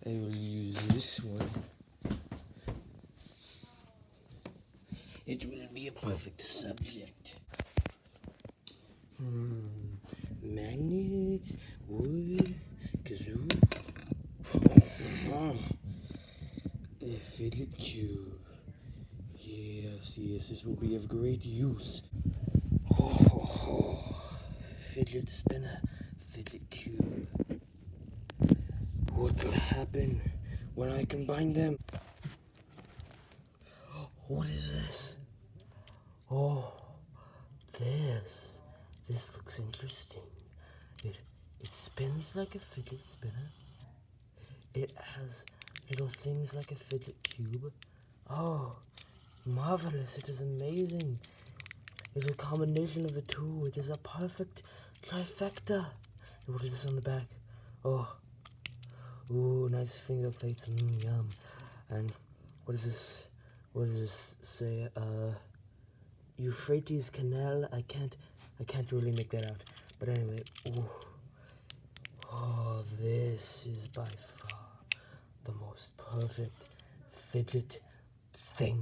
I will use this one. It will be a perfect subject. Magnet, wood, kazoo. A Fidget cube. Yes, this will be of great use. Fidget spinner, Fidget cube. What will happen when I combine them? What is this? Oh, this looks interesting. It spins like a fidget spinner. It has little things like a fidget cube. Oh, marvelous. It is amazing. It is a combination of the two. It is a perfect trifecta. And what is this on the back? Oh, ooh, nice finger plates. Yum. And what is this? What does this say? Euphrates Canal. I can't really make that out. But anyway, ooh. Oh, this is by far the most perfect fidget thing.